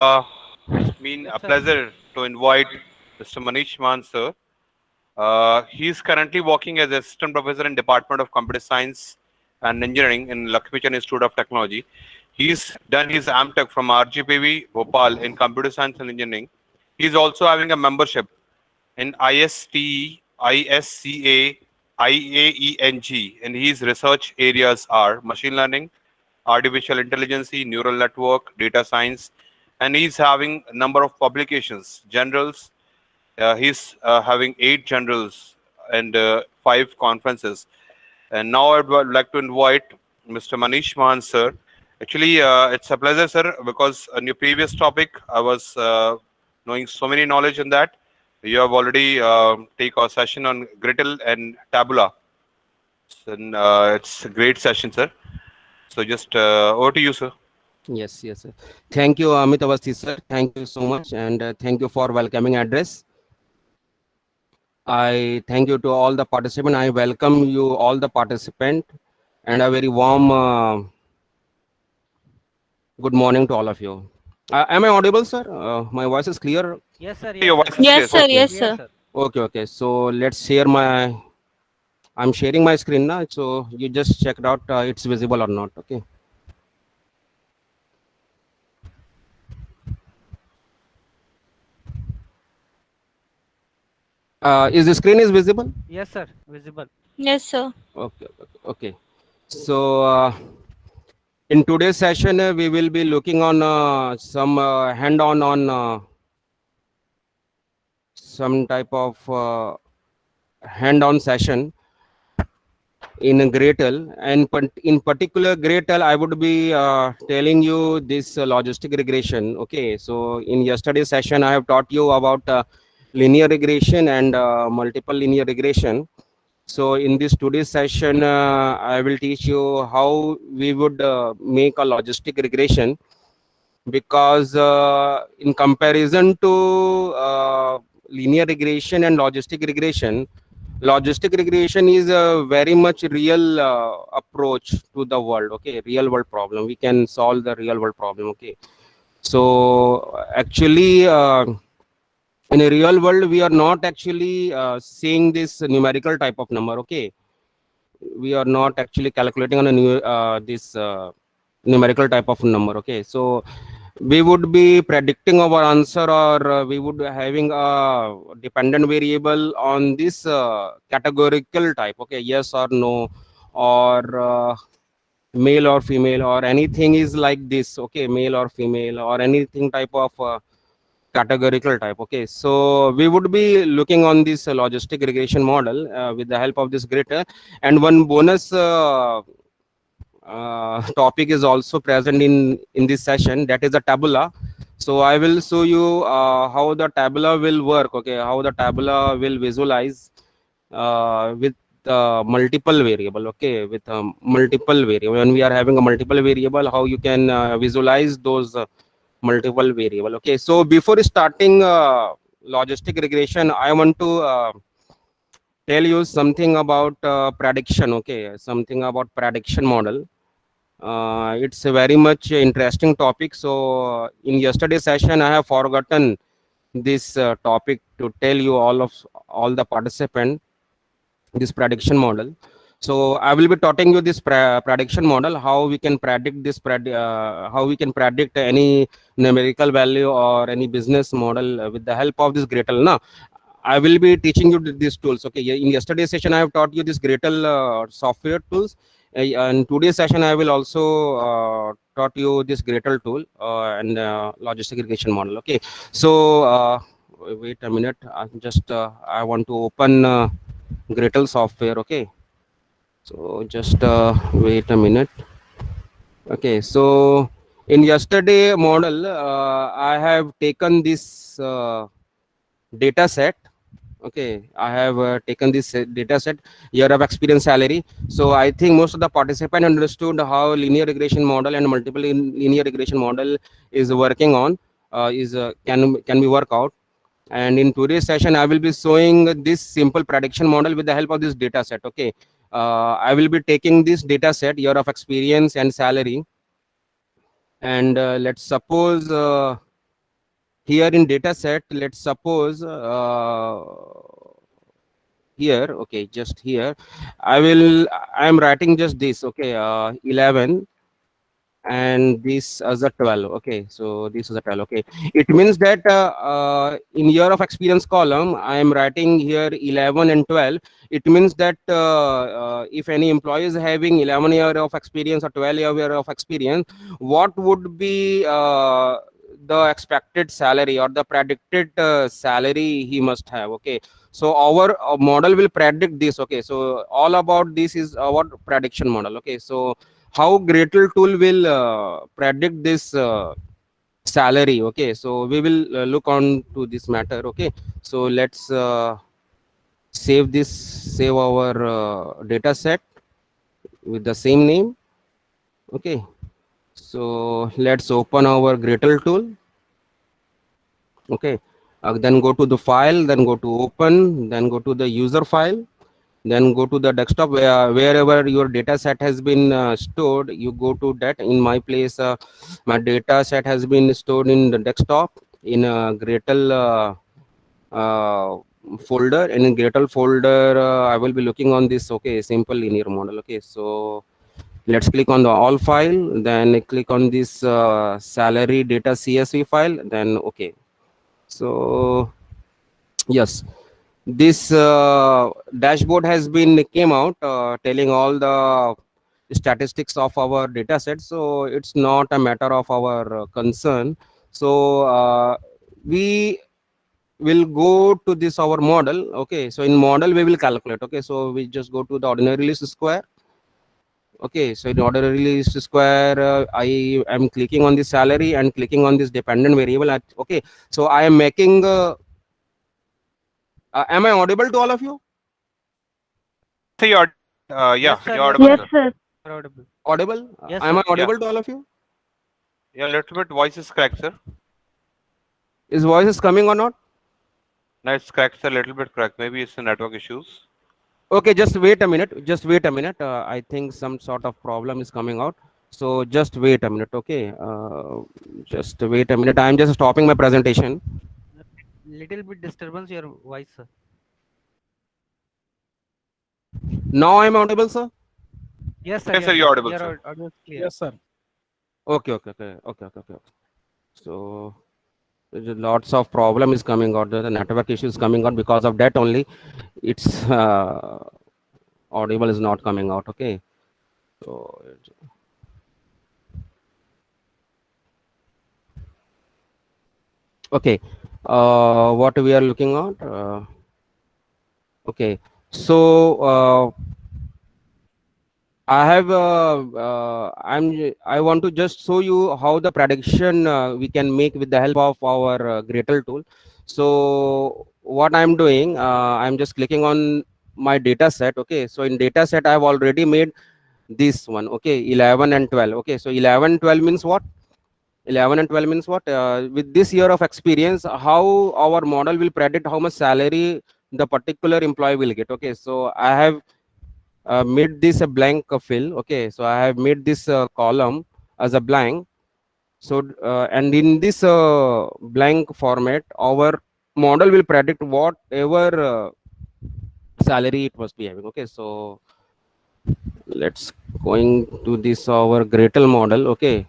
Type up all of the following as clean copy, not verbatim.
It's been Yes, a sir. pleasure to invite Mr. Manish Man, sir. He is currently working as assistant professor in Department of Computer Science and Engineering in Lakshmi Chan Institute of Technology. He's done his AmTech from RGPV Bhopal in Computer Science and Engineering. He's also having a membership in ISTE, ISCA, IAENG, and his research areas are machine learning, artificial intelligence, neural network, data science, and he's having a number of publications, journals. He's having 8 journals and 5 conferences. And now I'd like to invite Mr. Manish Mahan, sir. Actually, it's a pleasure, sir, because on your previous topic, I was knowing so many knowledge in that. You have already take our session on Grittle and Tabula. And, it's a great session, sir. So just over to you, sir. Yes, yes, sir. Thank you, Amit Awasthi, sir. Thank you so much, and thank you for welcoming address. I thank you to all the participants. I welcome you all the participant, and a very warm good morning to all of you. Am I audible, sir? My voice is clear. Yes, sir. Your Yes, sir. voice is clear, Yes, sir. sir. Okay, Yes, Clear, sir. sir. okay, okay. So let's share my. I'm sharing my screen now, so you just check it out. It's visible or not? Okay. Is the screen is visible? Yes, sir. Visible. Yes, sir. Okay, okay, okay. So in today's session, we will be looking on some hand-on on some type of hand-on session in Gretel, and in particular Gretel, I would be telling you this logistic regression. Okay, so in yesterday's session, I have taught you about linear regression and multiple linear regression. So in this today's session, I will teach you how we would make a logistic regression, because in comparison to linear regression and logistic regression is a very much real approach to the world. Okay, real world problem. We can solve the real world problem. Okay, so actually. In a real world, we are not actually seeing this numerical type of number. Okay, we are not actually calculating on a new this numerical type of number. Okay, so we would be predicting our answer, or we would be having a dependent variable on this categorical type. Okay, yes or no, or male or female, or anything is like this. Okay, male or female, or anything type of categorical type. Okay, so we would be looking on this logistic regression model with the help of this grid, and one bonus topic is also present in this session, that is the tabula. So I will show you how the tabula will work. Okay, how the tabula will visualize with multiple variable. Okay, with multiple variable, when we are having a multiple variable, how you can visualize those multiple variable. Okay, so before starting logistic regression, I want to tell you something about prediction. Okay, something about prediction model. It's a very much interesting topic. So in yesterday's session, I have forgotten this topic to tell you all the participant this prediction model. So I will be talking you this prediction model, how we can predict this how we can predict any numerical value or any business model with the help of this Gretel. Now I will be teaching you these tools. Okay, in yesterday's session I have taught you this Gretel software tools, and today's session I will also taught you this Gretel tool and logistic regression model. Okay, so wait a minute, I want to open Gretel software. Okay, so just wait a minute. Okay, so in yesterday model, I have taken this data set. Okay, I have taken this data set, year of experience, salary. So I think most of the participant understood how linear regression model and multiple linear regression model is working on, is can be work out. And in today's session, I will be showing this simple prediction model with the help of this data set. Okay, I will be taking this data set, year of experience and salary, and let's suppose here in data set, let's suppose here, okay, just here, I'm writing just this, okay, 11 and this as a 12, okay, so this is a 12, okay. It means that in year of experience column, I am writing here 11 and 12. It means that if any employee is having 11 year of experience or 12 year of experience, what would be the expected salary or the predicted salary he must have, okay. So our model will predict this, okay. So all about this is our prediction model, okay. So how Gretel tool will predict this salary, okay. So we will look on to this matter, okay. So let's save our data set with the same name, okay. So let's open our Gretel tool, okay. Then go to the file, then go to open, then go to the user file, then go to the desktop wherever your data set has been stored. You go to that. In my place, my data set has been stored in the desktop in a Gretel folder. And in Gretel folder, I will be looking on this, okay, simple linear model, okay. So let's click on the all file, then click on this salary data CSV file, then okay. So yes, this dashboard has been came out telling all the statistics of our data set. So it's not a matter of our concern. So we will go to this our model, okay. So in model we will calculate, okay. So we just go to the ordinary least square, okay. So in ordinary least square, I am clicking on the salary and clicking on this dependent variable okay. So I am making am I audible to all of you? So you're, yeah, Yes, sir. you're audible, Yes, sir. sir. You're audible. Audible? Yes, Am sir. I audible to all of you? Yeah, little bit voice is cracked, sir. Is voice is coming or not? No, it's cracked, sir, little bit cracked. Maybe it's the network issues. Okay, just wait a minute. Just wait a minute. I think some sort of problem is coming out. So just wait a minute, okay? Just wait a minute. I'm just stopping my presentation. Little bit disturbance your voice, sir. Now I'm audible, sir? Yes, sir. Yes, sir, you're audible, Your sir. audio is clear. Yes, sir. Okay. So there's lots of problem is coming out. The network issue is coming out. Because of that only, it's audible is not coming out, okay? So okay, what we are looking at, okay. So I want to just show you how the prediction we can make with the help of our Gretel tool. So what I'm doing, I'm just clicking on my data set, okay. So in data set I've already made this one, okay, 11 and 12, okay. So 11 12 means what? 11 and 12 means what? With this year of experience, how our model will predict how much salary the particular employee will get, okay. So I have made this a blank fill, okay. So I have made this column as a blank. So and in this blank format, our model will predict whatever salary it must be having, okay. So let's going to this our Gretel model, okay.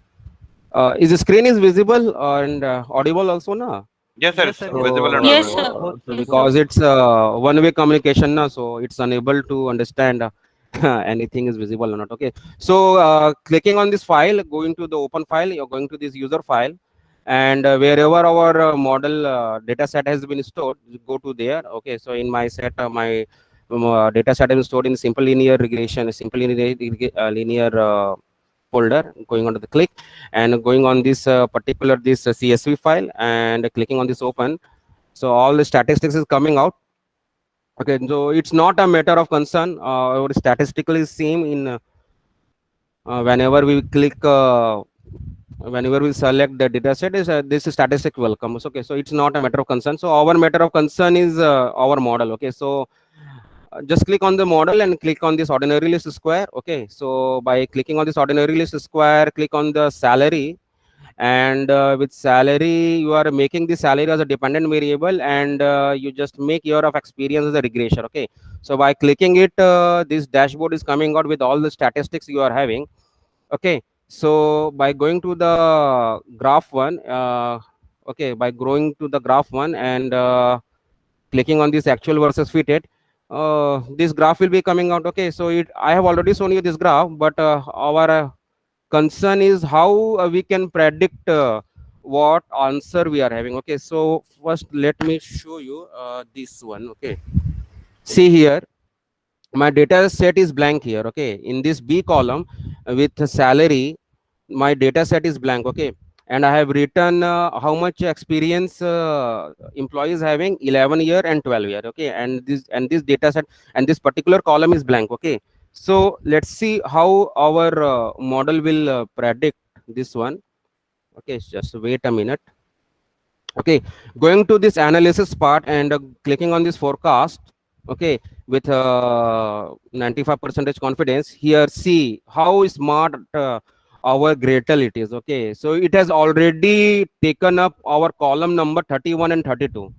Is the screen is visible and audible also, na? Yes, sir, Yes, it's sir. visible and Yes, audible. sir. Both. So Yes, because it's one-way communication, na, so it's unable to understand anything is visible or not, okay. So clicking on this file, going to the open file, you're going to this user file, and wherever our model data set has been stored, you go to there, okay. So in my set, my data set is stored in simple linear regression, simple linear folder. Going on to the click and going on this particular this CSV file and clicking on this open. So all the statistics is coming out, okay. So it's not a matter of concern. Our statistical is same in whenever we click whenever we select the data set, is this statistic will come, okay. So it's not a matter of concern. So our matter of concern is our model, okay. So just click on the model and click on this ordinary list square, okay. So by clicking on this ordinary list square, click on the salary, and with salary you are making the salary as a dependent variable, and you just make year of experience as a regression. Okay, so by clicking it, this dashboard is coming out with all the statistics you are having. Okay, so by going to the graph one, okay, by going to the graph one and clicking on this actual versus fitted, this graph will be coming out. Okay, so I have already shown you this graph, but our concern is how we can predict what answer we are having. Okay, so first let me show you this one. Okay, see here, my data set is blank here. Okay, in this B column with salary, my data set is blank. Okay, and I have written how much experience employees having, 11 year and 12 year. Okay, and this data set and this particular column is blank. Okay, so let's see how our model will predict this one. Okay, just wait a minute. Okay, going to this analysis part and clicking on this forecast. Okay, with 95% confidence here, see how smart our Gretel it is. Okay, so it has already taken up our column number 31 and 32.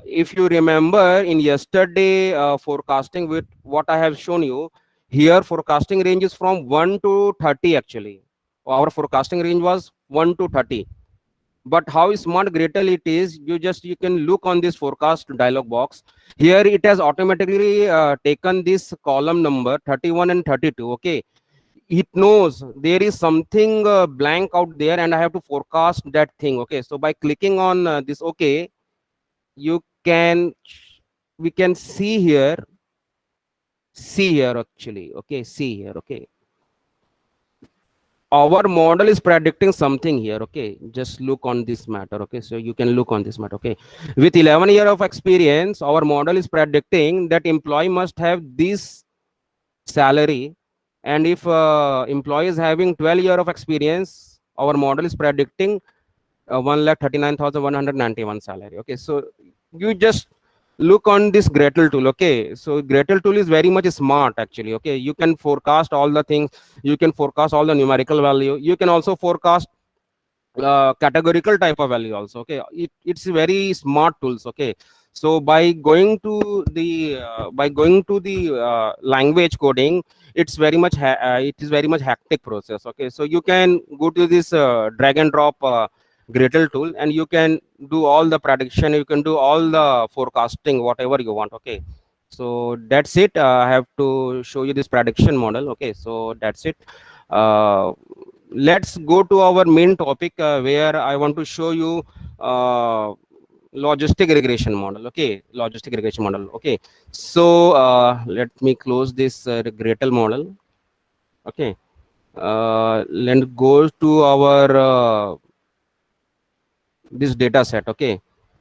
If you remember in yesterday forecasting with what I have shown you here, forecasting range is from 1 to 30. Actually our forecasting range was 1 to 30. But how smart Gretel it is, you can look on this forecast dialog box. Here it has automatically taken this column number 31 and 32. Okay, it knows there is something blank out there and I have to forecast that thing. Okay, so by clicking on this, okay, you can, we can see here actually. Okay, see here. Okay, our model is predicting something here. Okay, just look on this matter. Okay, so you can look on this matter. Okay, with 11 year of experience, our model is predicting that employee must have this salary, and if employee is having 12 year of experience, our model is predicting 1,39,191 salary. Okay, so you just look on this Gretel tool. Okay, so Gretel tool is very much smart actually. Okay, you can forecast all the things, you can forecast all the numerical value, you can also forecast categorical type of value also. Okay, it's very smart tools. Okay, so by going to the language coding, it's very much it is very much hectic process. Okay, so you can go to this drag and drop Gretel tool and you can do all the prediction, you can do all the forecasting, whatever you want. Okay, so that's it. I have to show you this prediction model. Okay, so that's it. Let's go to our main topic where I want to show you logistic regression model. Okay, logistic regression model. Okay, so let me close this Gretel model. Okay, let's go to our this data set. Okay,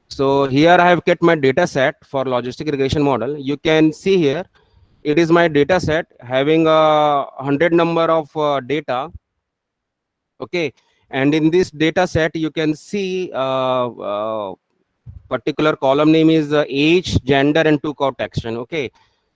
so here I have kept my data set for logistic regression model. You can see here it is my data set having a 100 number of data. Okay, and in this data set you can see particular column name is age, gender, and took out action. Okay,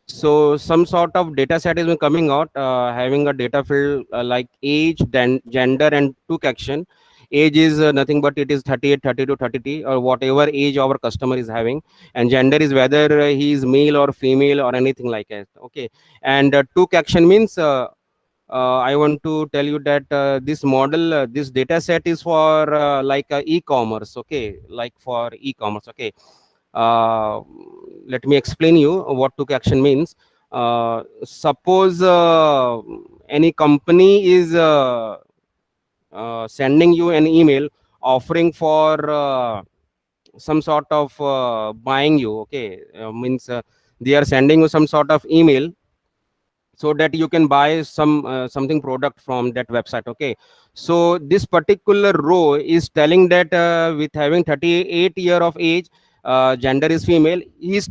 so some sort of data set is coming out having a data field like age, then gender, and took action. Age is nothing but it is 38, 32, 33, or whatever age our customer is having, and gender is whether he is male or female or anything like that. Okay, and took action means I want to tell you that this model, this data set is for like e-commerce. Okay, like for e-commerce. Okay, let me explain you what took action means. Suppose any company is sending you an email offering for some sort of buying you. Okay, means they are sending you some sort of email so that you can buy something product from that website. Okay, so this particular row is telling that with having 38 year of age, gender is female, she is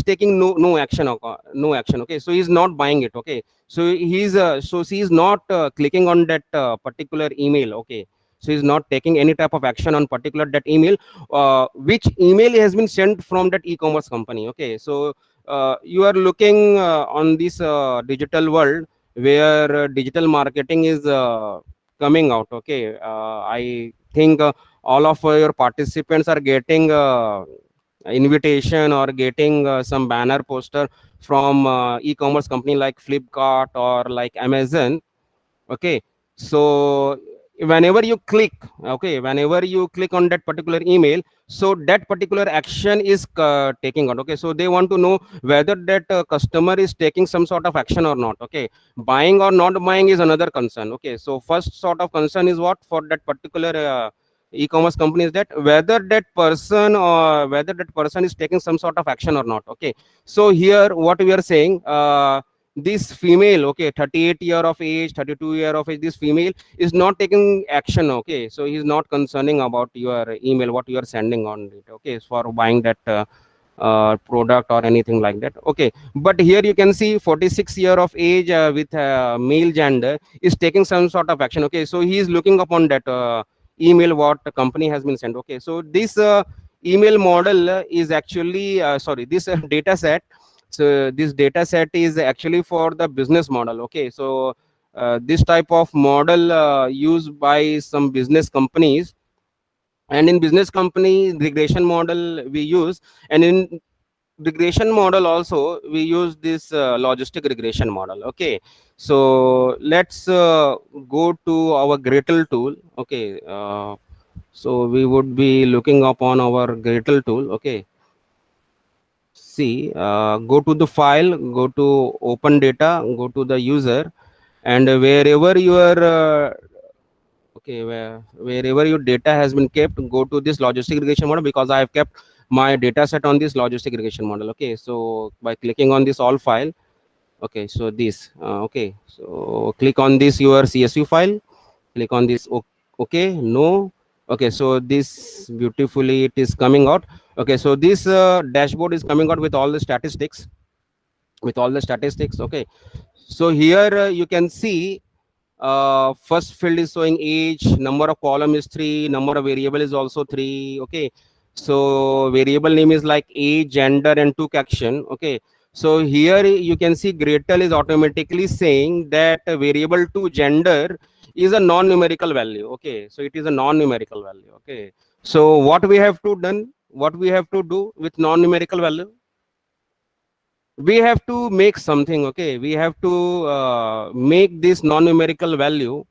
taking no action. No action. Okay, so he's not buying it. Okay, so she is not clicking on that particular email. Okay, so he's not taking any type of action on particular that email, which email has been sent from that e-commerce company. Okay, so you are looking on this digital world where digital marketing is coming out. Okay, I think all of your participants are getting invitation or getting some banner poster from e-commerce company like Flipkart or like Amazon. Okay, so whenever you click on that particular email, so that particular action is taking out. Okay, so they want to know whether that customer is taking some sort of action or not. Okay, buying or not buying is another concern. Okay, so first sort of concern is what for that particular e-commerce company is that whether that person is taking some sort of action or not. Okay, so here what we are saying, this female, okay, 38 year of age, 32 year of age, this female is not taking action. Okay, so he's not concerning about your email what you are sending on it. Okay, for buying that product or anything like that. Okay, but here you can see 46 year of age with male gender is taking some sort of action. Okay, so he is looking upon that email what the company has been sent. Okay, so this email model is actually sorry, this data set. So this data set is actually for the business model. Okay, so this type of model used by some business companies, and in business company regression model we use, and in regression model also we use this logistic regression model. Okay, so let's go to our Gretel tool. Okay, so we would be looking upon our Gretel tool. Okay, see, go to the file, go to open data, go to the user, and wherever your okay, wherever your data has been kept, go to this logistic regression model, because I have kept my data set on this logistic regression model. Okay, so by clicking on this all file, okay, so this okay, so click on this your CSV file, click on this okay, no, okay, so this beautifully it is coming out. Okay, so this dashboard is coming out with all the statistics, okay, so here you can see first field is showing age, number of column is 3, number of variable is also 3. Okay, so variable name is like age, gender, and took action. Okay, so here you can see Gretel is automatically saying that variable to gender is a non-numerical value. Okay, so it is a non-numerical value. Okay, so what we have to do with non-numerical value, we have to make something. Okay, we have to make this non-numerical value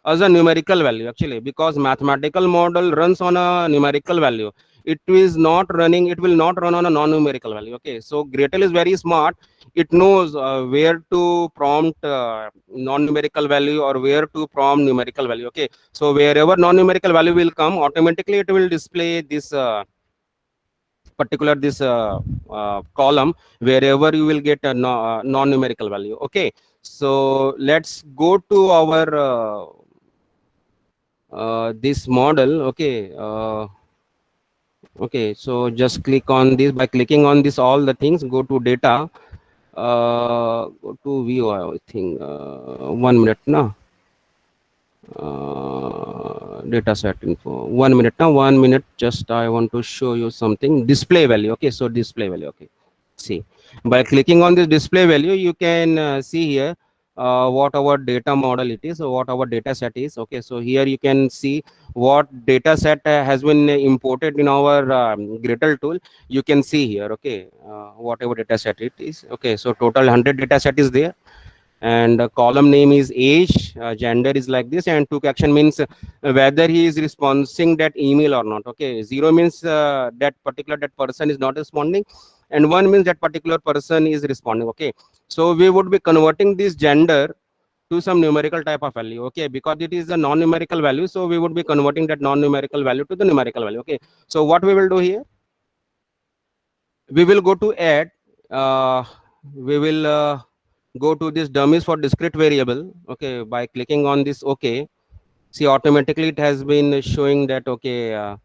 as a numerical value actually, because mathematical model runs on a numerical value. It will not run on a non-numerical value. Okay, so Gretel is very smart. It knows where to prompt non-numerical value or where to prompt numerical value. Okay, so wherever non-numerical value will come, automatically it will display this particular this column wherever you will get a non-numerical value. Okay, so let's go to our this model. Okay, okay, so just click on this. By clicking on this all the things, go to data, go to view. I think 1 minute now. Data set info, 1 minute now, 1 minute, just I want to show you something. Display value. Okay, so display value. Okay, see, by clicking on this display value you can see here what our data model it is, or what our data set is. Okay, so here you can see what data set has been imported in our Gretel tool. You can see here. Okay, whatever data set it is. Okay, so total 100 data set is there, and column name is age, gender is like this, and took action means whether he is responding that email or not. Okay, 0 means that person is not responding, and 1 means that particular person is responding. Okay, so we would be converting this gender to some numerical type of value. Okay, because it is a non-numerical value, so we would be converting that non-numerical value to the numerical value. Okay, so what we will do here, we will go to add, we will go to this dummies for discrete variable. Okay, by clicking on this, okay, see, automatically it has been showing that okay,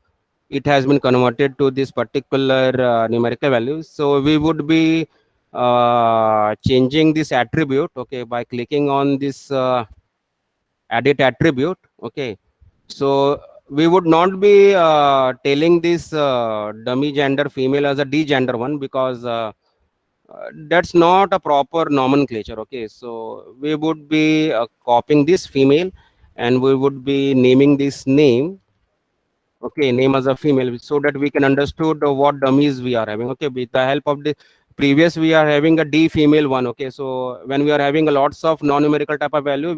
it has been converted to this particular numerical value. So we would be changing this attribute. Okay, by clicking on this edit attribute. Okay, so we would not be telling this dummy gender female as a d gender one, because that's not a proper nomenclature. Okay, so we would be copying this female and we would be naming this name, okay, name as a female, so that we can understood what dummies we are having. Okay, with the help of the previous, we are having a D female one. Okay, so when we are having a lots of non-numerical type of value,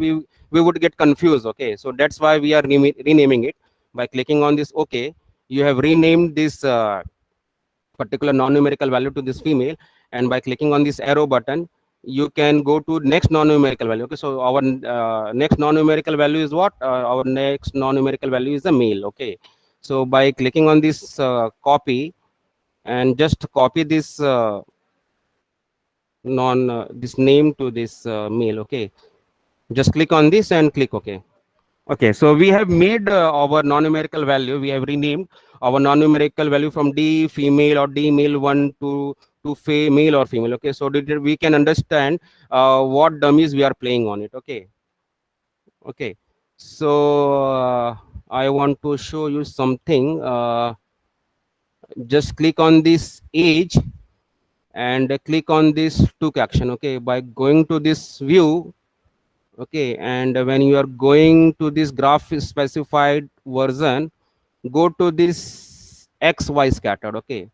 we would get confused. Okay, so that's why we are renaming it by clicking on this. Okay, you have renamed this particular non-numerical value to this female, and by clicking on this arrow button, you can go to next non-numerical value. Okay, so our next non-numerical value is what? Our next non-numerical value is the male. Okay, so by clicking on this copy, and just copy this this name to this male. Okay, just click on this and click OK. Okay, so we have made our non-numerical value. We have renamed our non-numerical value from D female or D male 1 to male or female. Okay, so that we can understand what dummies we are playing on it. Okay, okay, so I want to show you something. Just click on this age and click on this took action. Okay, by going to this view, okay, and when you are going to this graph specified version, go to this XY scattered. Okay,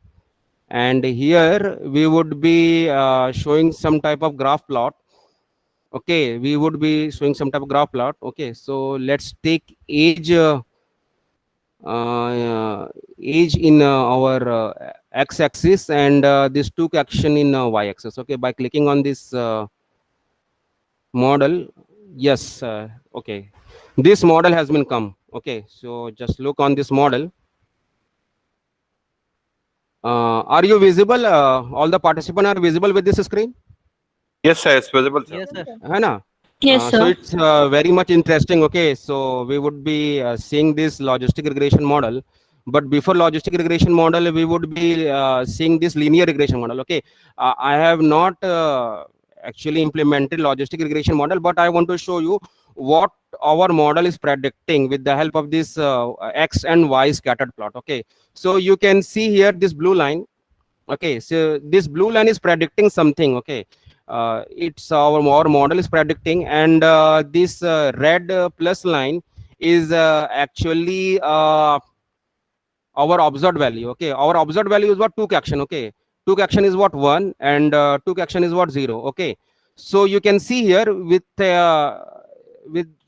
and here we would be showing some type of graph plot. Okay, we would be showing some type of graph plot. Okay, so let's take age age in our x-axis, and this took action in y-axis. Okay, by clicking on this model, yes, okay, this model has been come. Okay, so just look on this model. Are you visible? All the participants are visible with this screen? Yes, sir. It's visible, sir. Yes, sir. है ना? Yes, So sir. it's very much interesting. Okay, so we would be seeing this logistic regression model, but before logistic regression model, we would be seeing this linear regression model. Okay, I have not actually implemented logistic regression model, but I want to show you what our model is predicting with the help of this x and y scattered plot. Okay, so you can see here this blue line. Okay, so this blue line is predicting something. Okay, it's our model is predicting, and this red plus line is actually our observed value. Okay, our observed value is what? Took action. Okay, took action is what? 1, and took action is what? 0. Okay, so you can see here with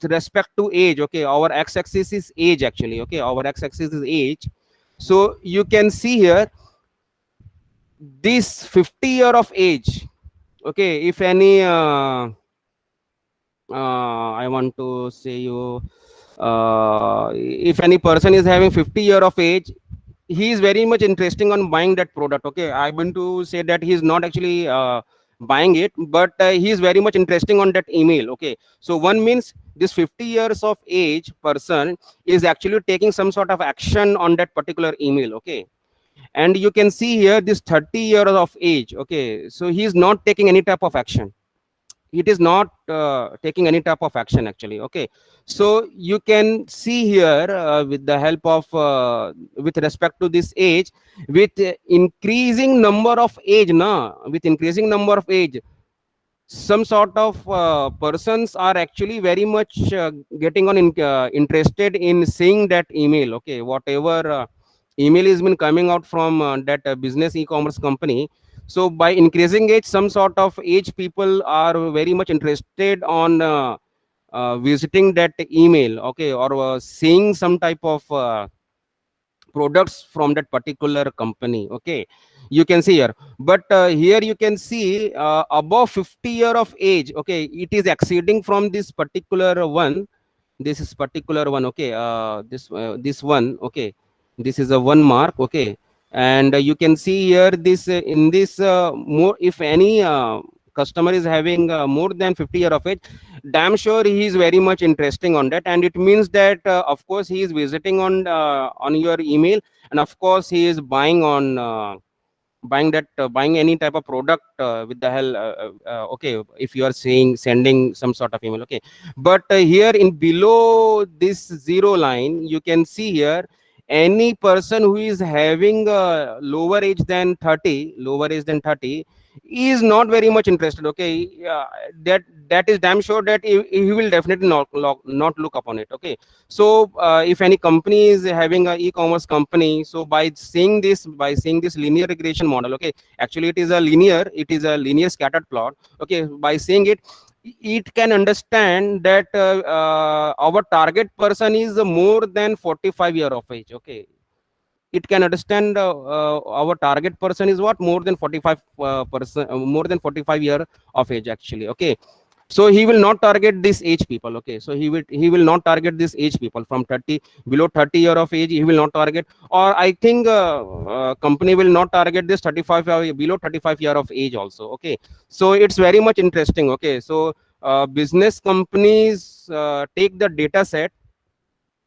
respect to age. Okay, our x-axis is age actually. Okay, our x-axis is age. So you can see here this 50 year of age. Okay, if any I want to say you if any person is having 50 year of age, he is very much interesting on buying that product. Okay, I want to say that he is not actually buying it, but he is very much interesting on that email. Okay, so one means this 50 years of age person is actually taking some sort of action on that particular email. Okay, and you can see here this 30 years of age. Okay, so he is not taking any type of action. It is not taking any type of action actually. Okay, so you can see here with the help of with respect to this age, with increasing number of age with increasing number of age, some sort of persons are actually very much getting on interested in seeing that email. Okay, whatever email has been coming out from that business e-commerce company. So by increasing age, some sort of age people are very much interested on visiting that email. Okay, or seeing some type of products from that particular company. Okay, you can see here, but here you can see above 50 year of age. Okay, it is exceeding from this particular one. This is particular one. Okay, this one. Okay, this is a 1 mark. Okay, and you can see here this in this more, if any customer is having more than 50 year of age, damn sure he is very much interesting on that, and it means that of course he is visiting on your email, and of course he is buying on buying that buying any type of product with the hell okay, if you are saying sending some sort of email. Okay, but here in below this 0 line, you can see here any person who is having a lower age than 30 is not very much interested. Okay, that is damn sure that he will definitely not look upon it. Okay, so if any company is having a e-commerce company, so by seeing this linear regression model, okay, actually it is a linear scattered plot. Okay, by seeing it, it can understand that our target person is more than 45 year of age. Okay, it can understand our target person is what, more than 45 more than 45 year of age actually. Okay, so he will not target this age people. Okay, so he will not target this age people from 30, below 30 year of age he will not target. Or I think company will not target this 35 below 35 year of age also. Okay, so it's very much interesting. Okay, so business companies take the data set,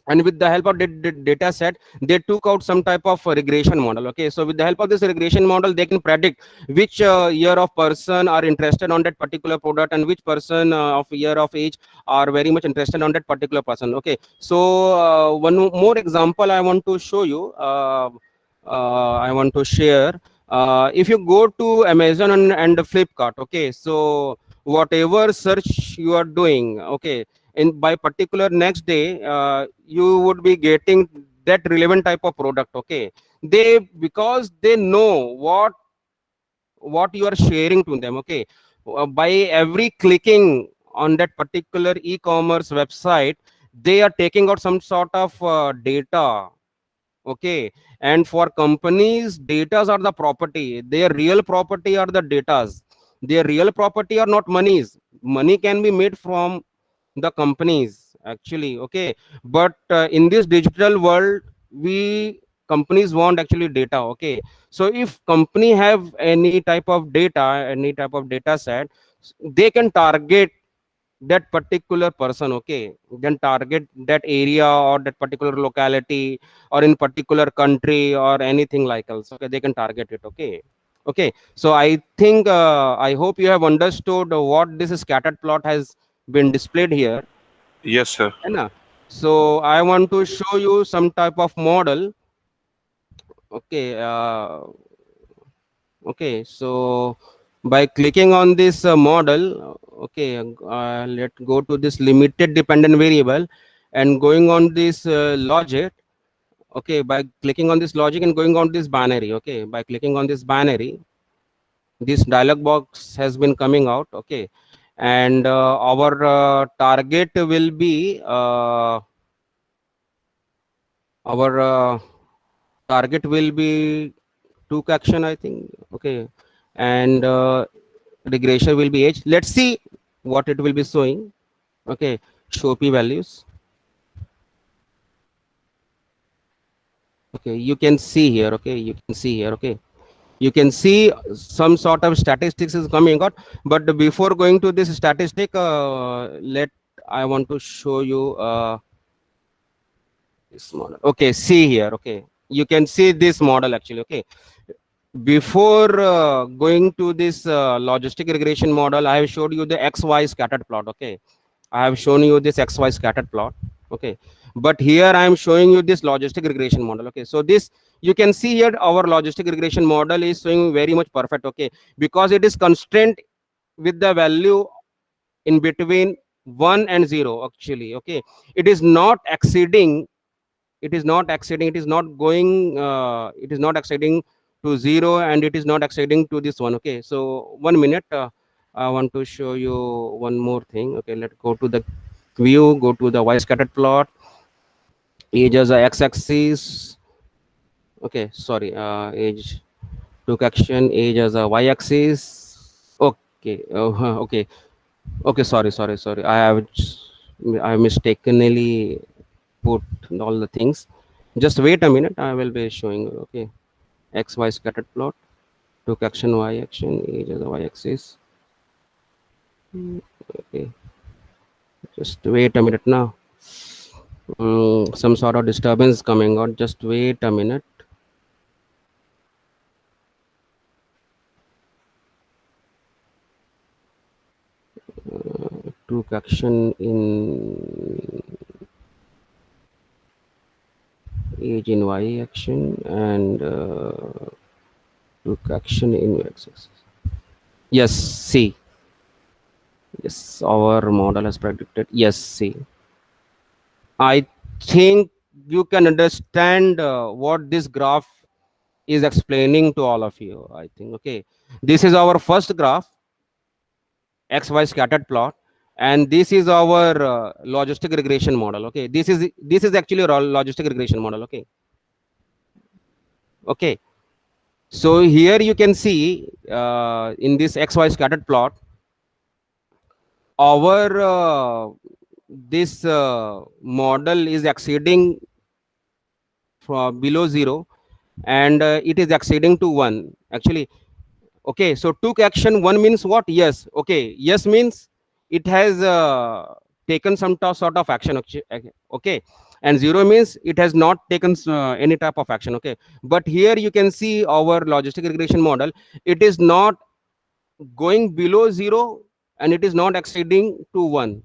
and with the help of the data set they took out some type of regression model. Okay, so with the help of this regression model they can predict which year of person are interested on that particular product, and which person of year of age are very much interested on that particular person. Okay, so one more example I want to show you, I want to share. If you go to Amazon and Flipkart, okay, so whatever search you are doing, okay, in by particular next day you would be getting that relevant type of product. Okay, they, because they know what you are sharing to them. Okay, by every clicking on that particular e-commerce website they are taking out some sort of data. Okay, and for companies datas are the property, their real property are the datas. Their real property are not monies. Money can be made from the companies actually. Okay, but in this digital world we companies want actually data. Okay, so if company have any type of data set, they can target that particular person. Okay, then target that area or that particular locality or in particular country or anything like else. Okay, they can target it. Okay, okay, so I think I hope you have understood what this scattered plot has been displayed here. Yes, sir. है ना? So I want to show you some type of model. Okay, okay, so by clicking on this model, okay, let's go to this limited dependent variable and going on this logic. Okay, by clicking on this logic and going on this binary. Okay, by clicking on this binary, this dialog box has been coming out. Okay, and our target will be our target will be took action, I think. Okay, and regression will be age. Let's see what it will be showing. Okay, show p values. Okay, you can see here. Okay, you can see here. Okay, you can see some sort of statistics is coming out. But before going to this statistic, I want to show you this model. Okay, see here. Okay, you can see this model actually. Okay, before going to this logistic regression model, I have showed you the XY scattered plot. Okay, I have shown you this XY scattered plot. Okay, but here I am showing you this logistic regression model. Okay, so this, you can see here our logistic regression model is showing very much perfect. Okay, because it is constrained with the value in between 1 and 0 actually. Okay, it is not exceeding, it is not exceeding, it is not going it is not exceeding to 0, and it is not exceeding to this one. Okay, so 1 minute, I want to show you one more thing. Okay, let's go to the view, go to the y scattered plot, age as a x-axis. Okay, sorry, age took action, age as a y-axis. Okay, okay, okay, sorry, I mistakenly put all the things. Just wait a minute, I will be showing. Okay, xy scattered plot, took action, y action, age as a y-axis. Okay, just wait a minute now. Some sort of disturbance coming out. Just wait a minute. Took action in age in y action and took action in x axis. Yes, see. Yes, our model has predicted. Yes, see. I think you can understand what this graph is explaining to all of you. I think, okay. This is our first graph, XY scattered plot. And this is our logistic regression model. Okay. This is actually a logistic regression model. Okay. Okay. So here you can see in this XY scattered plot, our this model is exceeding from below 0 and it is exceeding to 1 actually. Okay, so took action 1 means what? Yes. Okay, yes means it has taken some sort of action. Okay, and 0 means it has not taken any type of action. Okay, but here you can see our logistic regression model, it is not going below 0 and it is not exceeding to 1.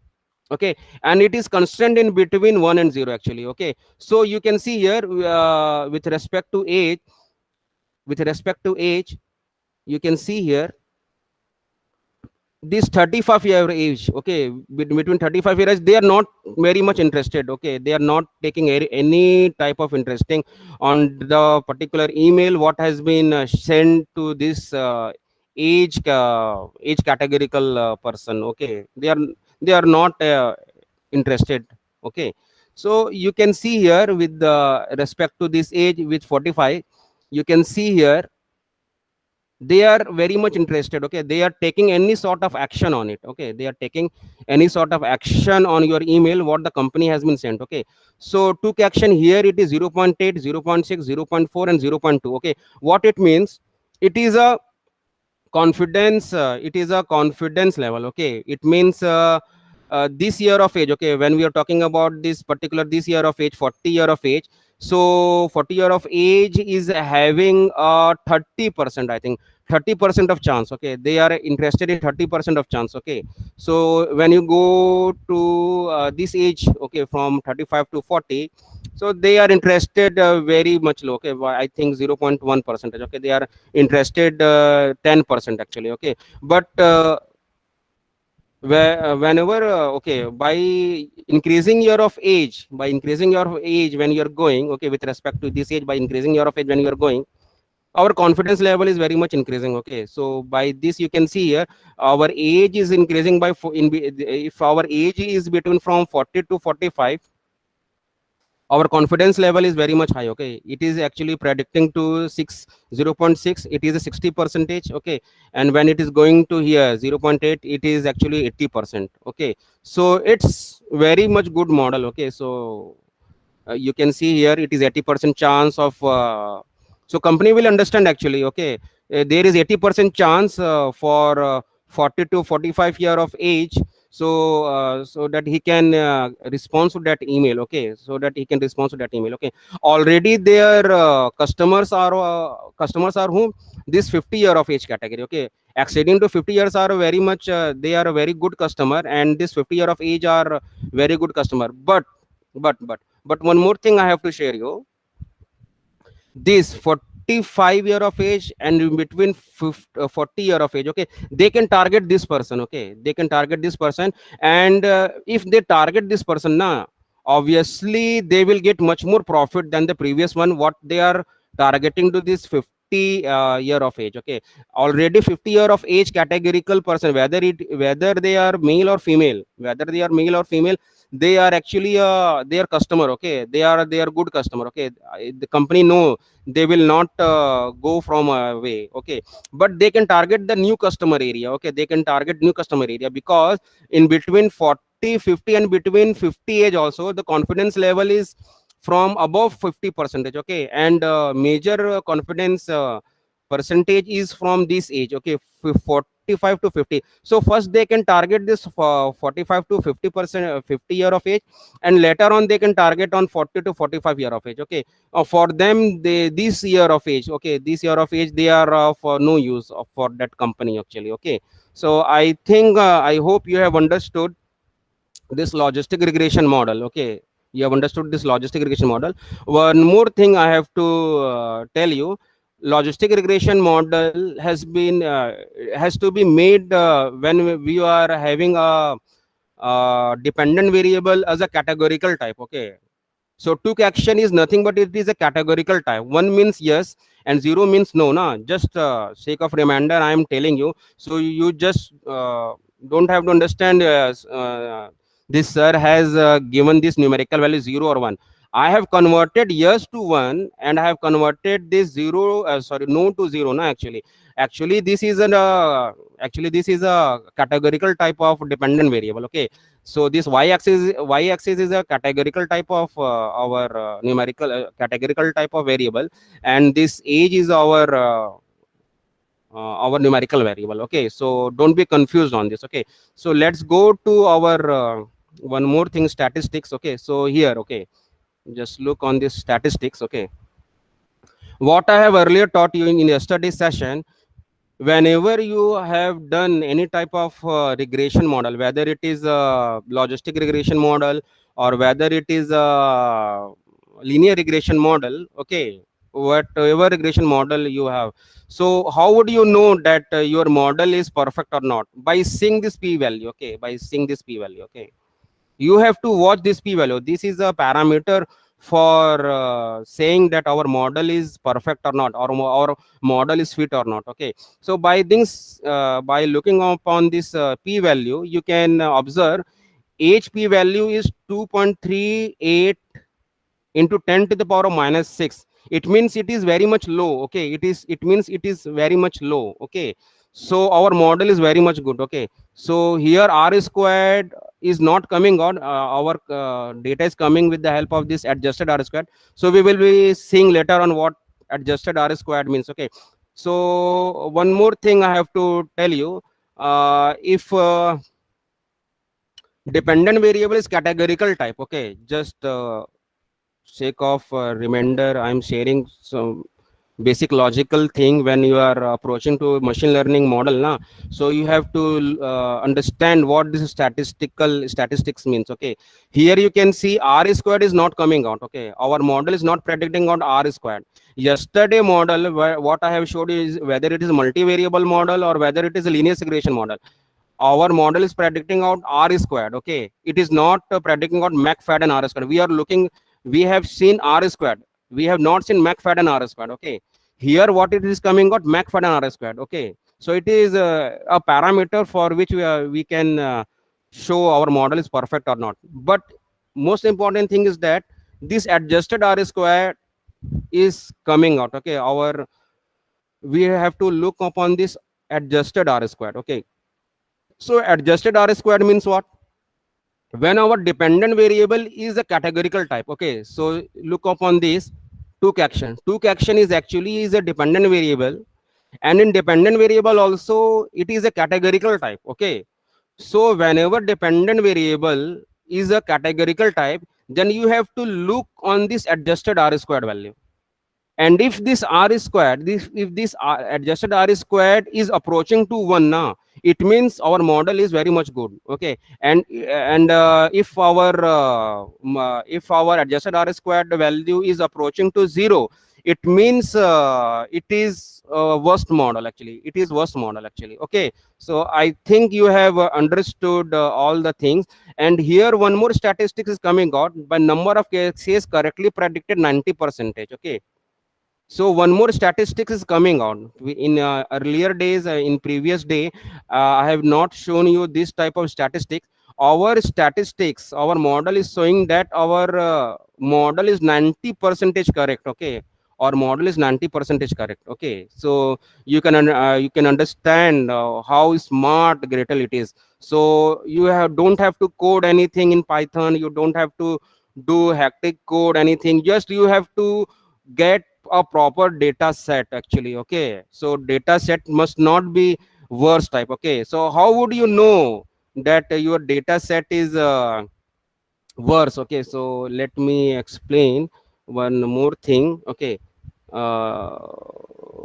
Okay, and it is constant in between 1 and 0 actually. Okay, so you can see here with respect to age, you can see here this 35 year age. Okay, between 35 years they are not very much interested. Okay, they are not taking any type of interesting on the particular email what has been sent to this age categorical person. Okay, they are not interested. Okay, so you can see here with respect to this age with 45, you can see here they are very much interested. Okay, they are taking any sort of action on it. Okay, they are taking any sort of action on your email what the company has been sent. Okay, so took action here, it is 0.8, 0.6, 0.4 and 0.2. Okay, what it means, it is a confidence level. Okay, it means this year of age. Okay, when we are talking about this particular this year of age, 40 year of age, so 40 year of age is having a 30%, I think 30% of chance. Okay, they are interested in 30% of chance. Okay, so when you go to this age, okay, from 35 to 40, so they are interested very much low. Okay, I think 0.1 percentage. Okay, they are interested 10% actually. Okay, but whenever okay, by increasing your of age, when you're going, okay, with respect to this age, by increasing your of age when you're going, our confidence level is very much increasing. Okay, so by this you can see here our age is increasing by if our age is between from 40 to 45, our confidence level is very much high. Okay, it is actually predicting to 0.6, it is a 60 percentage. Okay, and when it is going to here 0.8, it is actually 80%. Okay, so it's very much good model. Okay, so you can see here it is 80% chance of so company will understand actually. Okay, there is 80% chance for 40 to 45 year of age, so that he can respond to that email. Okay, so that he can respond to that email. Okay, already their customers are whom, this 50 year of age category. Okay, exceeding to 50 years are very much they are a very good customer, and this 50 year of age are very good customer. But one more thing I have to share you, this 45 year of age and in between 40 year of age. Okay, they can target this person. Okay, they can target this person, and if they target this person now, obviously they will get much more profit than the previous one what they are targeting to this 50 year of age. Okay, already 50 year of age categorical person, whether they are male or female, they are actually their customer. Okay, they are good customer. Okay, the company know they will not go from away. Okay, but they can target the new customer area. Okay, they can target new customer area because in between 40, 50 and between 50 age also the confidence level is from above 50 percentage. Okay, and major confidence percentage is from this age. Okay, 45 to 50. So first they can target this 45 to 50%, 50 year of age, and later on they can target on 40 to 45 year of age. Okay, for them this year of age, okay, this year of age they are for no use for that company actually. Okay, so I think I hope you have understood this logistic regression model. Okay, You have understood this logistic regression model. One more thing I have to tell you, logistic regression model has to be made when we are having a dependent variable as a categorical type. Okay, so took action is nothing but it is a categorical type. One means yes and zero means no. Na, just sake of reminder, I am telling you. So you just don't have to understand. This sir has given this numerical value 0 or 1. I have converted yes to 1 and I have converted this 0. Sorry, no to 0. Na, actually this is an actually this is a categorical type of dependent variable. Okay, so this y-axis is a categorical type of our numerical categorical type of variable, and this age is our numerical variable. Okay, so don't be confused on this. Okay, so let's go to our one more thing, statistics. Okay, so here, okay, just look on this statistics. Okay, what I have earlier taught you in yesterday's session, whenever you have done any type of regression model, whether it is a logistic regression model or whether it is a linear regression model, okay, whatever regression model you have, so how would you know that your model is perfect or not? By seeing this p value. Okay, by seeing this p value. Okay, you have to watch this p value. This is a parameter for saying that our model is perfect or not, or our model is fit or not. Okay, so by this by looking upon this p value, you can observe h p value is 2.38 into 10 to the power of minus 6. It means it is very much low. Okay, it means it is very much low. Okay, so our model is very much good. Okay, so here r squared is not coming out. Our data is coming with the help of this adjusted r squared. So we will be seeing later on what adjusted r squared means. Okay, so one more thing I have to tell you, if dependent variable is categorical type. Okay, just sake of reminder, I'm sharing some basic logical thing when you are approaching to machine learning model. Na, so you have to understand what this statistics means. Okay, here you can see r squared is not coming out. Okay, our model is not predicting on r squared. Yesterday model, what I have showed you is whether it is multivariable model or whether it is a linear regression model, our model is predicting out r squared. Okay, it is not predicting out McFadden r squared. We have seen r squared, we have not seen McFadden r squared. Okay, here what it is coming out, McFadden r squared. Okay, so it is a parameter for which we can show our model is perfect or not. But most important thing is that this adjusted r squared is coming out. Okay, we have to look upon this adjusted r squared. Okay, so adjusted r squared means what? When our dependent variable is a categorical type. Okay, so look upon this took action. Took action is actually is a dependent variable, and in dependent variable also it is a categorical type. Okay, so whenever dependent variable is a categorical type, then you have to look on this adjusted r squared value. And if this r squared, if this adjusted r squared is approaching to 1 now, it means our model is very much good. Okay, and if our adjusted r squared value is approaching to 0, it means it is worst model. Actually, it is worst model actually. Okay, so I think you have understood all the things. And here one more statistics is coming out, by number of cases correctly predicted 90%. Okay, so one more statistics is coming out. In earlier days, in previous day, I have not shown you this type of statistics. Our statistics, our model is showing that our model is 90% correct. Okay, our model is 90% correct. Okay, so you can understand how smart Gretel it is. So you don't have to code anything in Python. You don't have to do hectic code anything. Just you have to get a proper data set actually. Okay, so data set must not be worse type. Okay, so how would you know that your data set is worse? Okay, so let me explain one more thing. Okay,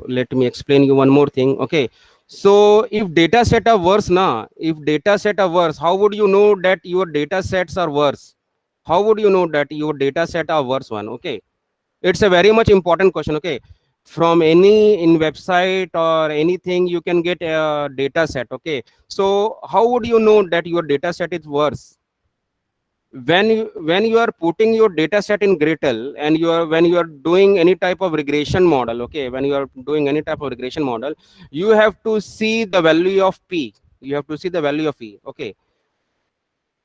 let me explain you one more thing. Okay, so if data set are worse, how would you know that your data sets are worse? how would you know that your data set are worse one? Okay, it's a very much important question. Okay, from any in website or anything you can get a data set. Okay, so how would you know that your data set is worse? When you are putting your data set in Gradle and when you are doing any type of regression model, okay, when you are doing any type of regression model, you have to see the value of p. You have to see the value of p. Okay,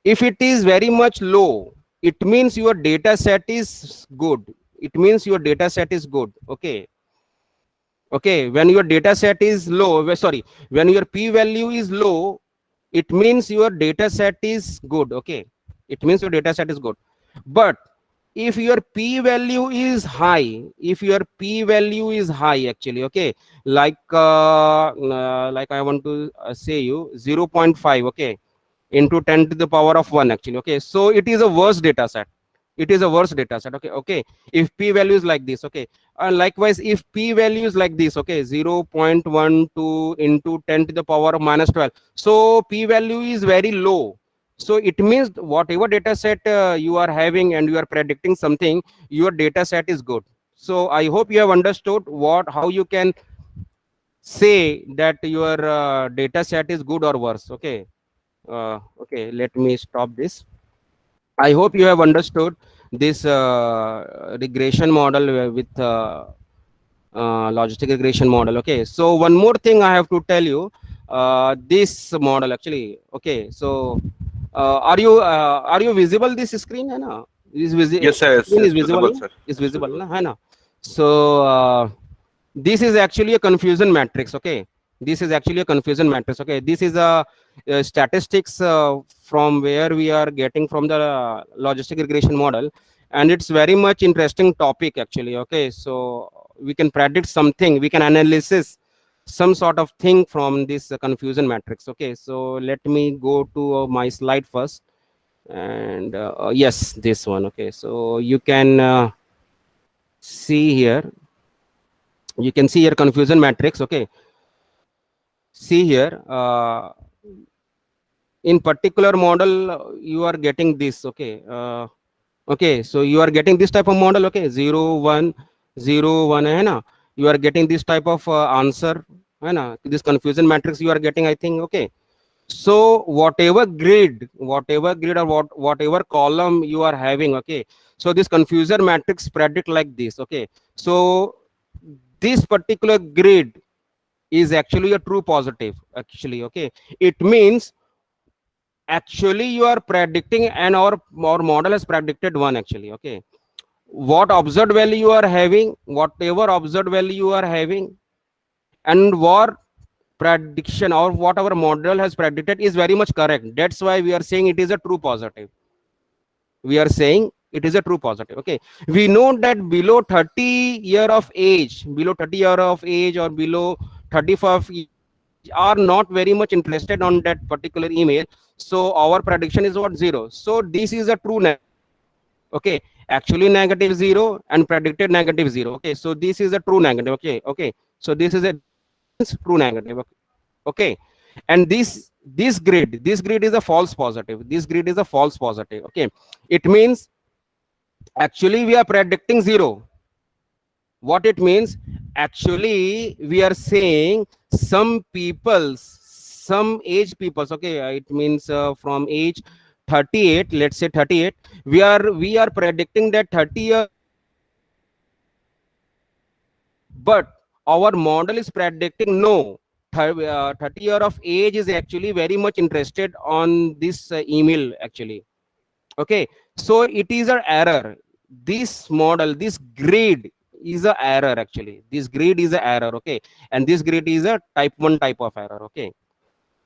if it is very much low, it means your data set is good. It means your data set is good. Okay, okay, when your data set is low, sorry, when your p value is low, it means your data set is good. Okay, it means your data set is good. But if your p value is high, if your p value is high actually, okay, like I want to say you 0.5, okay, into 10 to the power of 1 actually, okay, so it is a worse data set. It is a worse data set. Okay, okay, if p value is like this, okay, and likewise if p value is like this, okay, 0.12 into 10 to the power of minus 12, so p value is very low. So it means whatever data set you are having and you are predicting something, your data set is good. So I hope you have understood how you can say that your data set is good or worse. Okay, okay, let me stop this. I hope you have understood this regression model with logistic regression model. Okay, so one more thing I have to tell you, this model actually. Okay, so are you visible this screen? है ना? Yes, sir. Screen is It's visible, visible, ना? sir. Is visible, ना? है ना? So this is actually a confusion matrix. Okay, this is actually a confusion matrix. Okay, this is a statistics from where we are getting from the logistic regression model, and it's very much interesting topic actually. Okay, so we can predict something, we can analysis some sort of thing from this confusion matrix. Okay, so let me go to my slide first, and yes, this one. Okay, so you can see here, you can see here confusion matrix. Okay, see here in particular model you are getting this. Okay, okay, so you are getting this type of model. Okay, 0 1 0 1 hai na? You are getting this type of answer hai na? This confusion matrix you are getting, I think. Okay, so whatever grid or whatever column you are having, okay, so this confusion matrix predict like this. Okay, so this particular grid is actually a true positive actually. Okay, it means actually you are predicting, and our model has predicted one actually. Okay, what observed value you are having, whatever observed value you are having, and what prediction or what our model has predicted is very much correct. That's why we are saying it is a true positive. We are saying it is a true positive. Okay, we know that below 30 year of age, below 30 year of age or below 35 are not very much interested on that particular email. So our prediction is what? 0. So this is a true negative. Okay, actually negative 0 and predicted negative 0. Okay, so this is a true negative. Okay, okay, so this is a true negative. Okay, and this grid is a false positive. This grid is a false positive. Okay, it means actually we are predicting 0. What it means, actually we are saying some age peoples, okay, it means from age 38, let's say 38, we are predicting that 30 year, but our model is predicting no, 30 year of age is actually very much interested on this email actually. Okay, so it is an error. This model, this grid is a error actually. This grid is a error. Okay, and this grid is a type 1 type of error. Okay,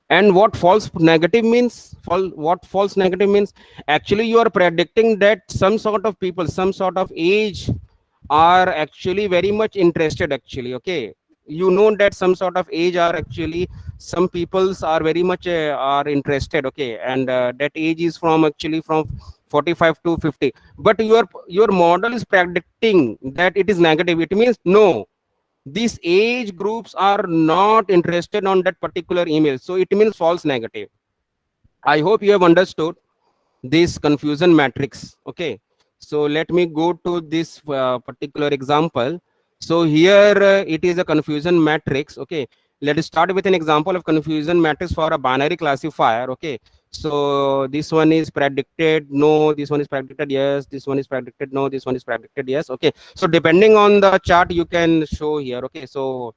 and what false negative means, what false negative means, actually you are predicting that some sort of people, some sort of age are actually very much interested actually. Okay, you know that some sort of age are actually, some peoples are very much are interested. Okay, and that age is from actually from 45 to 50, but your model is predicting that it is negative. It means no, these age groups are not interested on that particular email, so it means false negative. I hope you have understood. this confusion matrix. Okay, so let me go to this particular example. So here it is a confusion matrix. Okay, let us start with an example of confusion matrix for a binary classifier. Okay, so this one is predicted no, this one is predicted yes, this one is predicted no, this one is predicted yes. Okay, so depending on the chart you can show here. Okay, so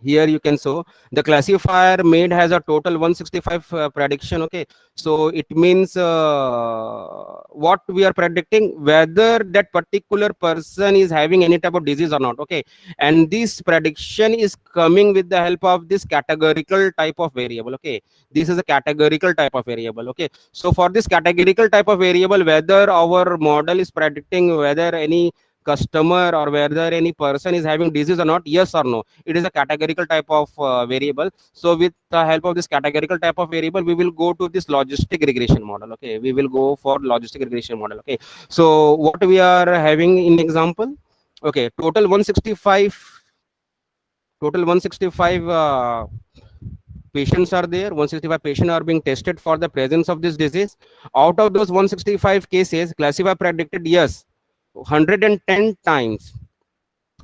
here you can show the classifier made has a total 165 prediction. Okay, so it means what we are predicting, whether that particular person is having any type of disease or not. Okay, and this prediction is coming with the help of this categorical type of variable. Okay, this is a categorical type of variable. Okay, so for this categorical type of variable, whether our model is predicting whether any customer or whether any person is having disease or not, yes or no, it is a categorical type of variable. So with the help of this categorical type of variable, we will go to this logistic regression model. Okay, we will go for logistic regression model. Okay, so what we are having in example, okay, total 165 patients are there. 165 patients are being tested for the presence of this disease. Out of those 165 cases, classifier predicted yes 110 times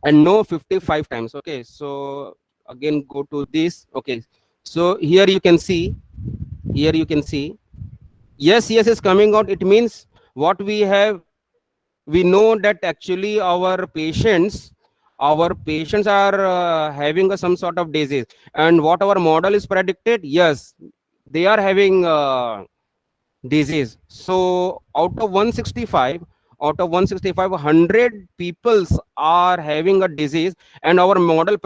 and no 55 times. Okay, so again go to this. Okay, so here you can see, yes is coming out. It means what we have, we know that actually our patients are having some sort of disease, and what our model is predicted, yes, they are having disease. So out of 165 100 peoples are having a disease, and our model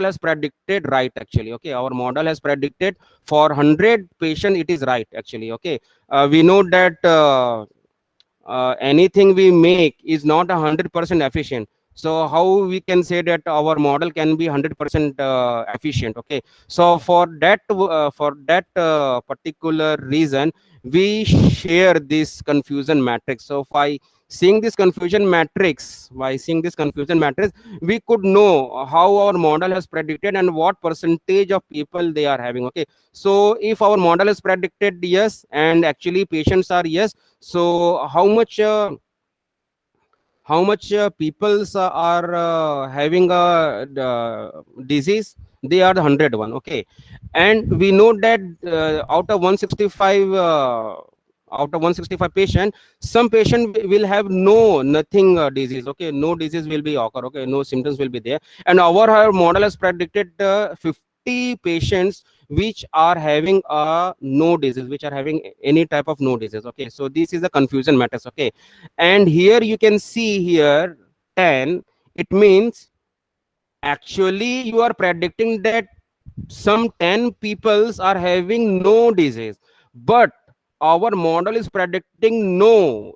has predicted right actually. Okay, our model has predicted for 100 patient it is right actually. Okay, we know that anything we make is not 100% efficient. So how we can say that our model can be 100% efficient? Okay, so for that particular reason, we share this confusion matrix. So by seeing this confusion matrix, we could know how our model has predicted and what percentage of people they are having. Okay, so if our model is predicted yes and actually patients are yes, so how much peoples are having a disease? They are the 101. Okay, and we know that out of 165 patient, some patient will have nothing disease. Okay, no disease will be occur. Okay, no symptoms will be there, and our model has predicted 50 patients which are having no disease, which are having any type of no disease. Okay, so this is a confusion matrix. Okay, and here you can see here 10, it means actually you are predicting that some 10 peoples are having no disease, but our model is predicting no,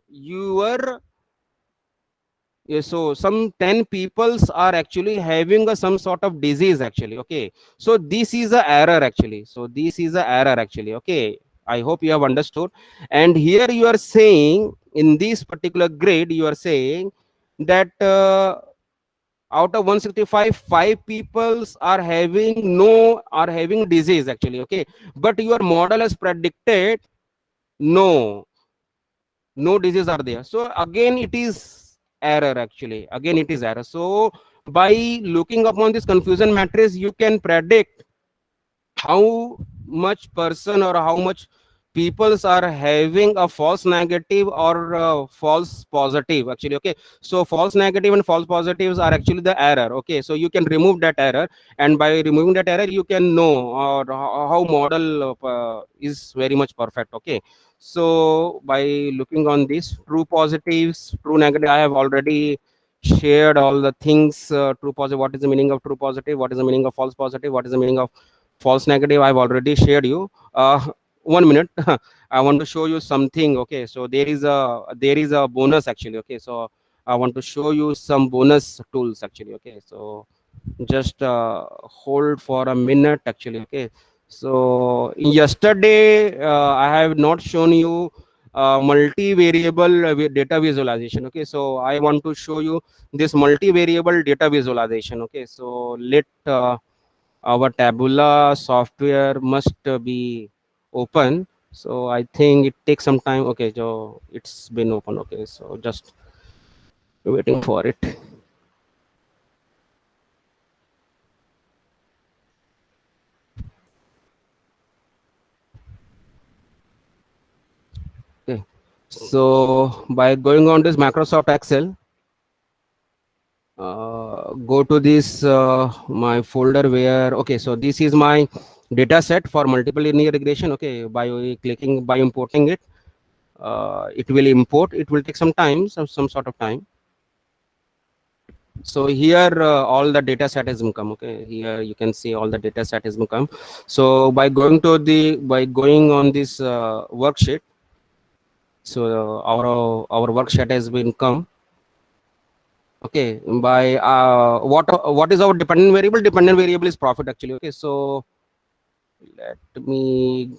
so some 10 peoples are actually having some sort of disease actually. Okay, so this is a error actually. Okay, I hope you have understood. And here you are saying, in this particular grade, you are saying that out of 165, 5 peoples are having disease actually. Okay, but your model has predicted no disease are there. So again it is error actually. So by looking upon this confusion matrix, you can predict how much person or how much peoples are having a false negative or false positive actually. Okay, so false negative and false positives are actually the error. Okay, so you can remove that error, and by removing that error you can know or how model is very much perfect. Okay, so by looking on this true positives, true negative, I have already shared all the things. True positive, what is the meaning of true positive, what is the meaning of false positive, what is the meaning of false negative, I've already shared you. 1 minute. I want to show you something. Okay, so there is a bonus actually. Okay, so I want to show you some bonus tools actually. Okay, so just hold for a minute actually. Okay, so yesterday I have not shown you multivariable data visualization. Okay, so I want to show you this multivariable data visualization. Okay, so let our Tabula software must be open. So I think it takes some time. Okay, so it's been open. Okay, so just waiting for it. Okay, so by going on this Microsoft Excel, go to this my folder where, okay, so this is my data set for multiple linear regression. Okay, by clicking, by importing it, it will import. It will take some time, some sort of time. So here all the data set has become, okay, here you can see all the data set has become. So by going on this worksheet, so our worksheet has been come. Okay, by what is our dependent variable? Dependent variable is profit actually. Okay, so let me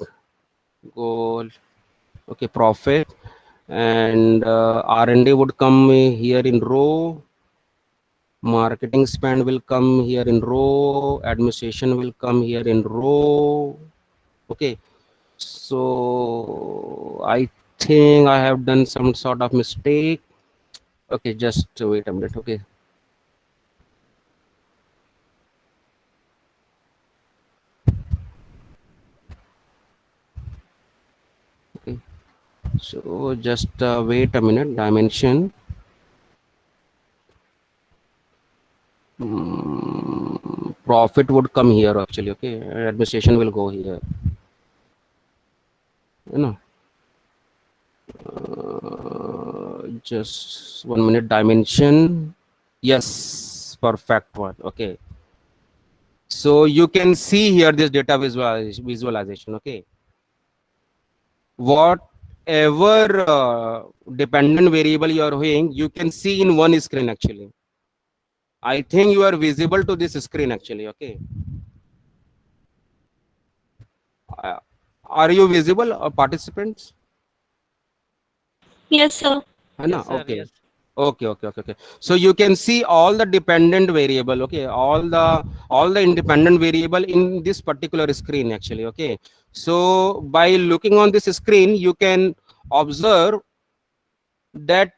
go. Okay, profit, and R&D would come here in row. Marketing spend will come here in row. Administration will come here in row. Okay, so I think I have done some sort of mistake. Okay, just wait a minute. Okay. Okay, so just wait a minute. Dimension. Profit would come here actually. Okay, administration will go here. You know, just 1 minute. Dimension. Yes, perfect one. Okay, so you can see here this data visualization. Okay, whatever dependent variable you are doing, you can see in one screen actually. I think you are visible to this screen actually. Okay, are you visible, participants? Yes, sir. Anna? Yes, sir. Okay. Yes. Okay. So you can see all the dependent variable. Okay, all the independent variable in this particular screen actually. Okay, so by looking on this screen, you can observe that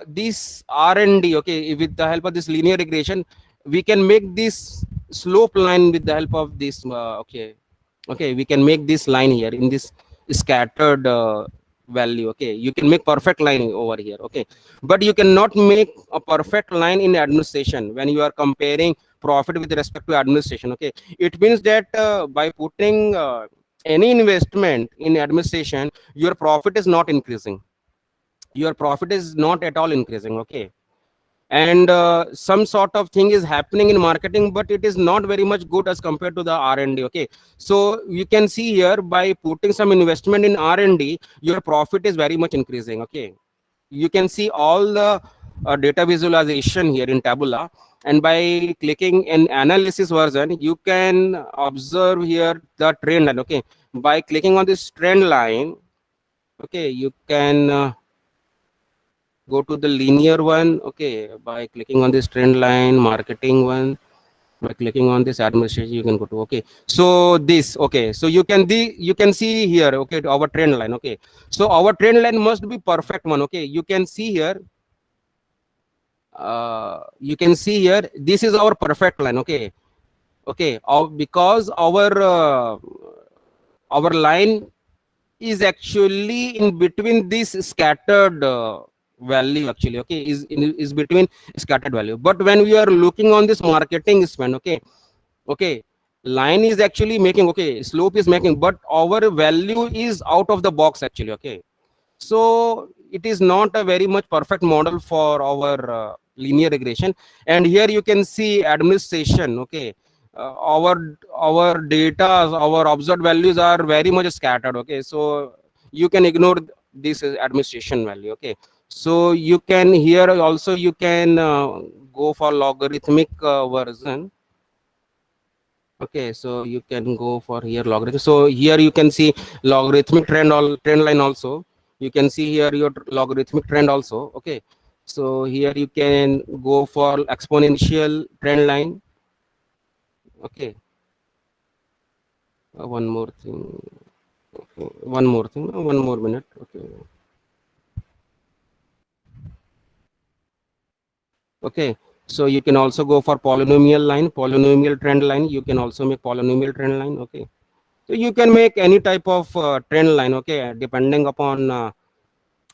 this R&D, okay, with the help of this linear regression, we can make this slope line with the help of this. Okay, we can make this line here in this scattered value. Okay, you can make perfect line over here. Okay, but you cannot make a perfect line in administration when you are comparing profit with respect to administration. Okay, it means that by putting any investment in administration, your profit is not increasing. Your profit is not at all increasing. Okay, and some sort of thing is happening in marketing, but it is not very much good as compared to the R&D. Okay, so you can see here by putting some investment in R&D, your profit is very much increasing. Okay, you can see all the data visualization here in Tabula, and by clicking in analysis version, you can observe here the trend line. Okay, by clicking on this trend line, okay, you can go to the linear one. Okay, by clicking on this trend line, marketing one, by clicking on this administration, you can go to, okay, so this, okay, so you can see here, okay, our trend line. Okay, so our trend line must be perfect one. Okay, you can see here, this is our perfect line. Okay, because our line is actually in between this scattered value actually. Okay, is between scattered value, but when we are looking on this marketing spend, okay, line is actually making, okay, slope is making, but our value is out of the box actually. Okay, so it is not a very much perfect model for our linear regression. And here you can see administration. Okay, our data, our observed values are very much scattered. Okay, so you can ignore this administration value. Okay, so you can here also you can go for logarithmic version. Okay, so you can go for here logarithm. So here you can see logarithmic trend line also. You can see here your logarithmic trend also. Okay, so here you can go for exponential trend line. Okay, one more thing. One more thing, one more minute. Okay. Okay. So you can also go for polynomial line, polynomial trend line. You can also make polynomial trend line. Okay. So you can make any type of trend line. Okay, depending upon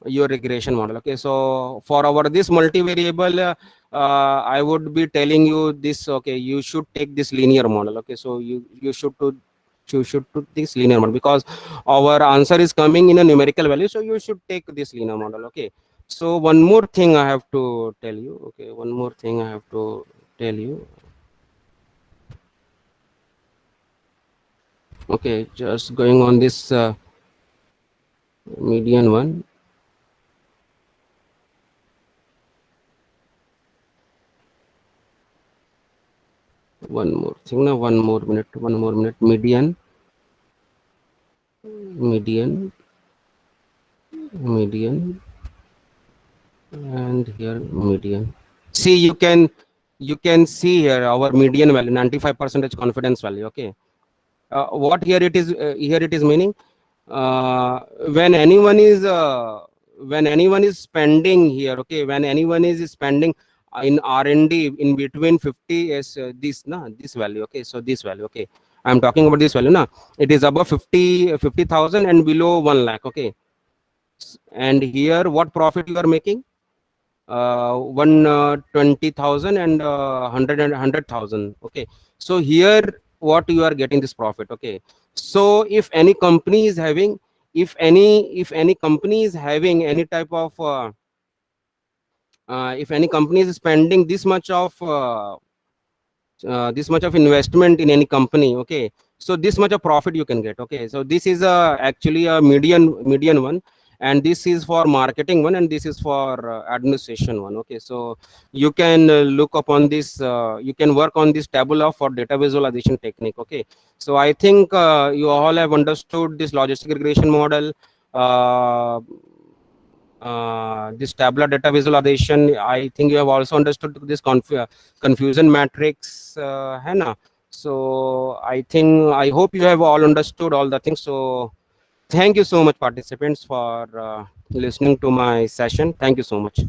your regression model. Okay, so for our this multivariable, I would be telling you this. Okay, you should take this linear model. Okay, so you should do this linear model because our answer is coming in a numerical value. So you should take this linear model. Okay, so one more thing I have to tell you. Okay, one more thing I have to tell you. Okay, just going on this median one. One more thing now, one more minute. Median, median, median, and here median. See, you can see here our median value, 95% confidence value. Okay, what here it is, here it is meaning, uh, when anyone is uh, when anyone is spending here, okay, when anyone is spending in R&D in between 50 is this value. Okay, so this value. Okay, I'm talking about this value now. It is above 50,000 and below 1 lakh. Okay, and here what profit you are making, 120,000 and 100,000. Okay, so here what you are getting this profit. Okay, so if any company is having, if any company is having any type of if any company is spending this much of investment in any company, okay, so this much of profit you can get. Okay, so this is actually a median one, and this is for marketing one, and this is for administration one. Okay, so you can look upon this, you can work on this tabula for data visualization technique. Okay, so I think you all have understood this logistic regression model, this tabular data visualization. I think you have also understood this confusion matrix, Hannah. So I hope you have all understood all the things. So thank you so much, participants, for listening to my session. Thank you so much.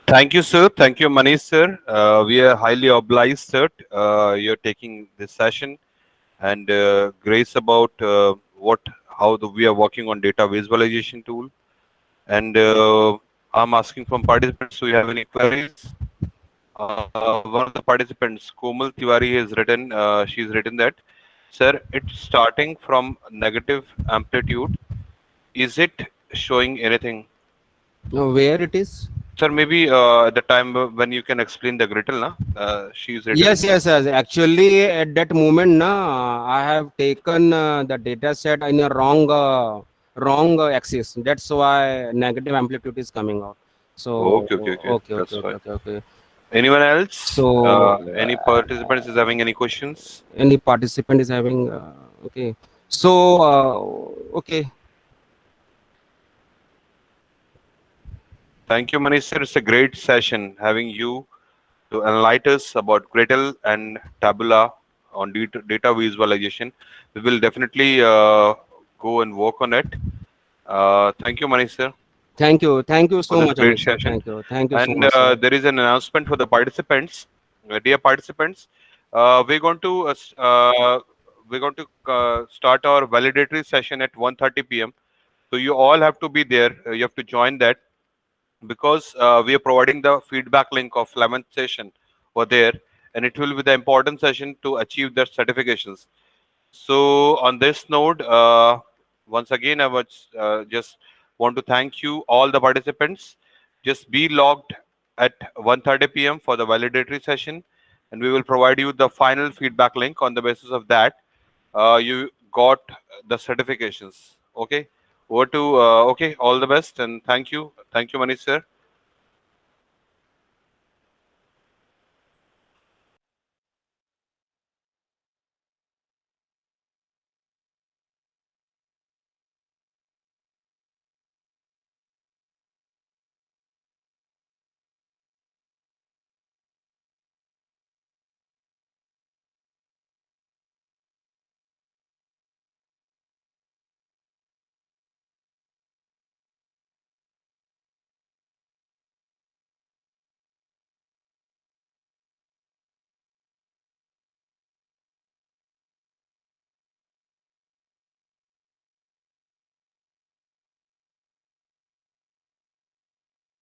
Thank you, sir. Thank you, Manish, sir. We are highly obliged, sir. You're taking this session and grace about we are working on data visualization tool. And I'm asking from participants, do you have any queries? One of the participants, Komal Tiwari, has written, she's written that, sir, it's starting from negative amplitude. Is it showing anything? Now, where it is? Sir, maybe at the time when you can explain the griddle, na? She's written. Yes. Actually, at that moment, I have taken the data set in a wrong axis. That's why negative amplitude is coming out. So Okay. That's fine. okay. Anyone else? So Any participants is having any questions? any participant is having okay. So okay. Thank you, Manish sir. It's a great session having you to enlighten us about Gradle and Tabula on data visualization. We will definitely go and work on it. Thank you, Manish sir. Thank you For so this much, great Amish sir. session. Thank you so And much, sir. there is an announcement for the participants. Dear participants, we're going to start our validatory session at 1:30 p.m. So you all have to be there. You have to join that because we are providing the feedback link of 11th session over there, and it will be the important session to achieve their certifications. So on this note, once again, I would just want to thank you all the participants. Just be logged at 1:30 p.m. for the validatory session, and we will provide you the final feedback link. On the basis of that, you got the certifications. Okay, over to okay. All the best and thank you, Manish sir.